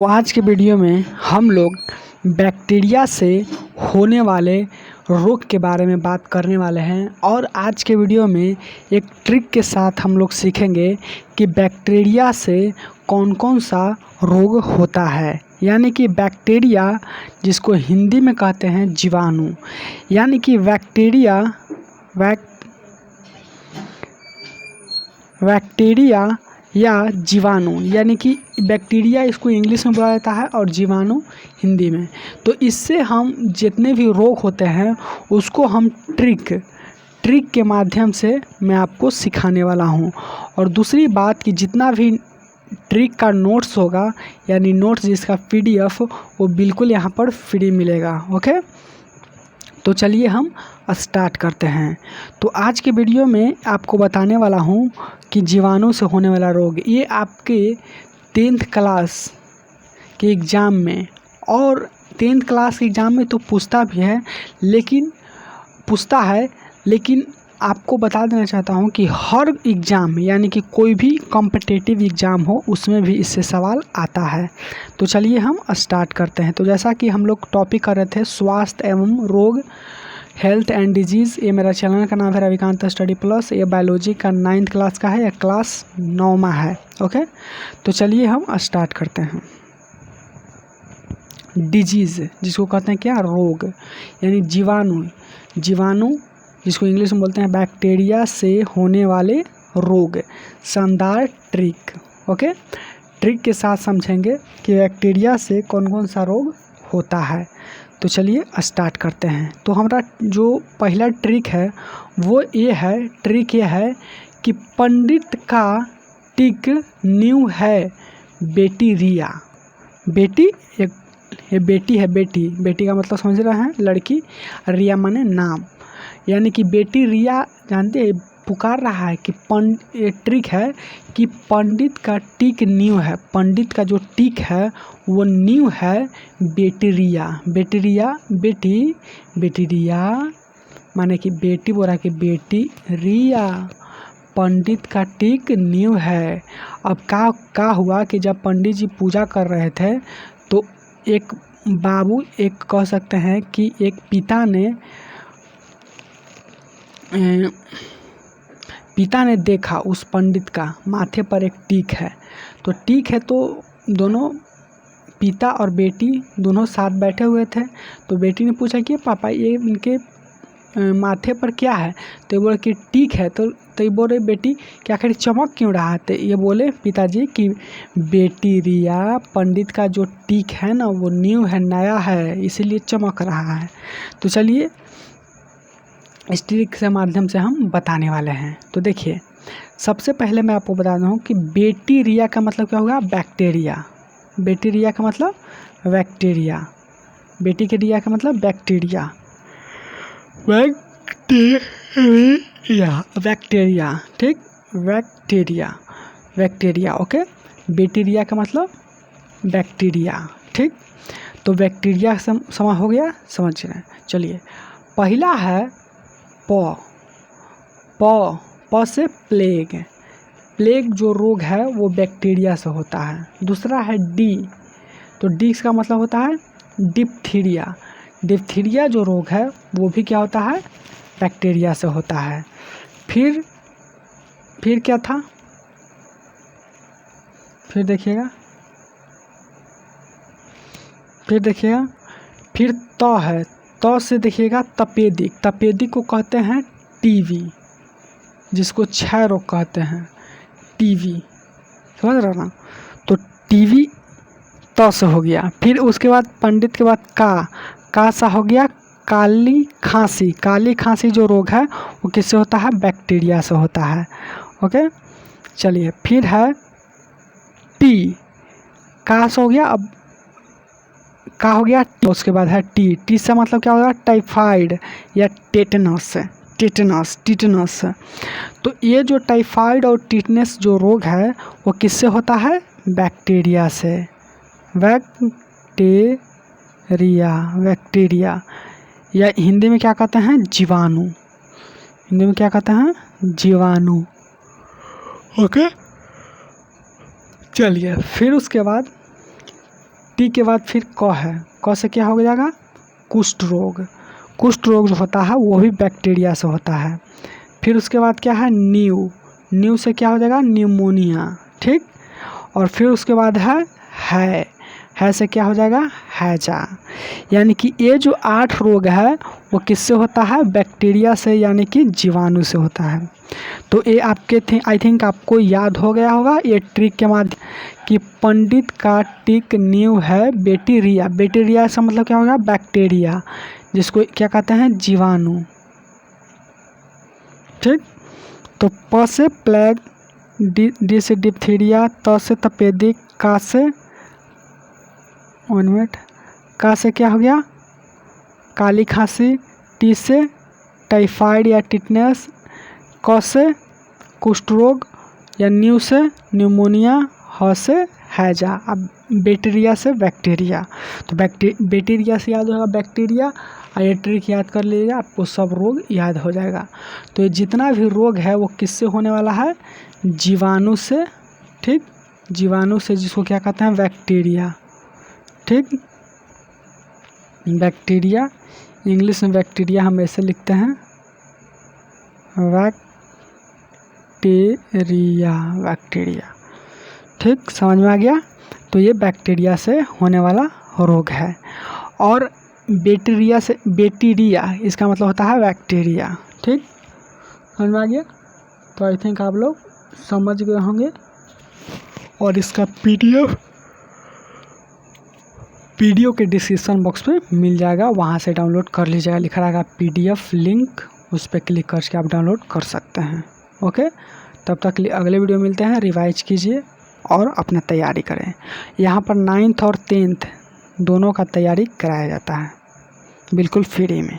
तो आज के वीडियो में हम लोग बैक्टीरिया से होने वाले रोग के बारे में बात करने वाले हैं और आज के वीडियो में एक ट्रिक के साथ हम लोग सीखेंगे कि बैक्टीरिया से कौन कौन सा रोग होता है। यानी कि बैक्टीरिया जिसको हिंदी में कहते हैं जीवाणु, यानी कि बैक्टीरिया या जीवाणु, यानी कि बैक्टीरिया इसको इंग्लिश में बोला जाता है और जीवाणु हिंदी में। तो इससे हम जितने भी रोग होते हैं उसको हम ट्रिक के माध्यम से मैं आपको सिखाने वाला हूं। और दूसरी बात कि जितना भी ट्रिक का नोट्स होगा, यानी नोट्स जिसका PDF, वो बिल्कुल यहाँ पर फ्री मिलेगा। ओके, तो चलिए हम स्टार्ट करते हैं। तो आज के वीडियो में आपको बताने वाला हूँ कि जीवाणु से होने वाला रोग, ये आपके 10th क्लास के एग्ज़ाम में, और 10th क्लास के एग्ज़ाम में तो पूछता है, लेकिन आपको बता देना चाहता हूँ कि हर एग्ज़ाम में, यानी कि कोई भी कॉम्पिटिटिव एग्ज़ाम हो उसमें भी इससे सवाल आता है। तो चलिए हम स्टार्ट करते हैं। तो जैसा कि हम लोग टॉपिक कर रहे थे स्वास्थ्य एवं रोग, हेल्थ एंड डिजीज़। ये मेरा चैनल का नाम है रविकांत स्टडी प्लस। ये बायोलॉजी का 9th क्लास का है या क्लास 9वां है। ओके, तो चलिए हम स्टार्ट करते हैं। डिजीज़ जिसको कहते हैं क्या, रोग, यानी जीवाणु जिसको इंग्लिश में बोलते हैं बैक्टीरिया से होने वाले रोग। शानदार ट्रिक। ओके, ट्रिक के साथ समझेंगे कि बैक्टीरिया से कौन कौन सा रोग होता है। तो चलिए स्टार्ट करते हैं। तो हमारा जो पहला ट्रिक है वो ये है कि पंडित का टिक न्यू है बैक्टीरिया। बेटी है, बेटी का मतलब समझ रहे हैं, लड़की, रिया माने नाम, यानी कि बेटी रिया जानते हैं, पुकार रहा है कि ये ट्रिक है कि पंडित का टिक न्यू है। पंडित का जो टिक है वो न्यू है बेटी रिया माने कि बेटी, बोला कि बेटी रिया, पंडित का टिक न्यू है। अब क्या हुआ कि जब पंडित जी पूजा कर रहे थे तो एक बाबू, एक कह सकते हैं कि एक पिता ने देखा उस पंडित का माथे पर एक टिक है। तो दोनों पिता और बेटी दोनों साथ बैठे हुए थे। तो बेटी ने पूछा कि पापा ये इनके माथे पर क्या है? तो ये बोले कि टिक है। तो ये बोल रहे बेटी कि आखिर चमक क्यों रहा है? तो ये बोले पिताजी कि बेटी रिया, पंडित का जो टिक है ना वो न्यू है, नया है, इसीलिए चमक रहा है। तो चलिए इस ट्रिक के माध्यम से हम बताने वाले हैं। तो देखिए, सबसे पहले मैं आपको बता दूँ कि बेटी रिया का मतलब क्या होगा, बैक्टीरिया। बेटी रिया का मतलब बैक्टीरिया, बेटी के रिया का मतलब बैक्टीरिया, ठीक, बैक्टीरिया। ओके, बेटी रिया का मतलब बैक्टीरिया, ठीक। तो बैक्टीरिया समझ हो गया, समझ रहे हैं। चलिए, पहला है प से प्लेग जो रोग है वो बैक्टीरिया से होता है। दूसरा है डी, तो डी का मतलब होता है डिप्थीरिया जो रोग है वो भी क्या होता है, बैक्टीरिया से होता है। फिर क्या था, फिर देखिएगा, फिर है, से देखिएगा तपेदिक को कहते हैं टीवी, जिसको क्षय रोग कहते हैं, टीवी, समझ रहे ना। तो टीवी से हो गया। फिर उसके बाद पंडित के बाद का सा हो गया, काली खांसी जो रोग है वो किससे होता है, बैक्टीरिया से होता है। ओके, चलिए, फिर है टी, का से हो गया, अब का हो गया, उसके बाद है टी से मतलब क्या होगा, टाइफाइड या टिटनस। तो ये जो टाइफाइड और टिटनेस जो रोग है वो किससे होता है, बैक्टीरिया से। बैक्टीरिया या हिंदी में क्या कहते हैं, जीवाणु। ओके, चलिए, फिर उसके बाद टी के बाद फिर क है, क से क्या हो जाएगा, कुष्ठ रोग। कुष्ठ रोग जो होता है वो भी बैक्टीरिया से होता है। फिर उसके बाद क्या है, न्यू, न्यू से क्या हो जाएगा, न्यूमोनिया, ठीक। और फिर उसके बाद है से क्या हो जाएगा, हैजा। यानी कि ये जो 8 रोग है वो किससे होता है, बैक्टीरिया से, यानी कि जीवाणु से होता है। तो ये आपके आई थिंक आपको याद हो गया होगा ये ट्रिक के माध्यम कि पंडित का टिक न्यू है बैक्टीरिया। बैक्टीरिया से मतलब क्या होगा, बैक्टीरिया, जिसको क्या कहते हैं, जीवाणु, ठीक। तो प से प्लेग, डी से डिप्थीरिया, त से तपेदिक, का से 1 मिनट, का से क्या हो गया, काली खांसी, टी से टाइफाइड या टिटनेस, क से कुष्ठ रोग या न्यू से न्यूमोनिया, ह से हैजा। अब बैक्टीरिया से बैक्टीरिया, तो बैक्टीरिया से याद होगा बैक्टीरिया, और ये ट्रिक याद कर लीजिएगा, आपको सब रोग याद हो जाएगा। तो ये जितना भी रोग है वो किससे होने वाला है, जीवाणु से, ठीक, जीवाणु से, जिसको क्या कहते हैं, बैक्टीरिया, ठीक। बैक्टीरिया, इंग्लिश में बैक्टीरिया हम ऐसे लिखते हैं, बैक्टीरिया, ठीक, समझ में आ गया। तो ये बैक्टीरिया से होने वाला रोग है। और बैक्टीरिया से, बैक्टीरिया इसका मतलब होता है बैक्टीरिया, ठीक, समझ में आ गया। तो आई थिंक आप लोग समझ गए होंगे। और इसका पीडीएफ के डिस्क्रिप्शन बॉक्स पे मिल जाएगा, वहाँ से डाउनलोड कर लीजिएगा, लिखा रहेगा पीडीएफ लिंक, उस पर क्लिक करके आप डाउनलोड कर सकते हैं। ओके, तब तक अगले वीडियो मिलते हैं। रिवाइज कीजिए और अपना तैयारी करें। यहाँ पर 9th और 10th दोनों का तैयारी कराया जाता है बिल्कुल फ्री में।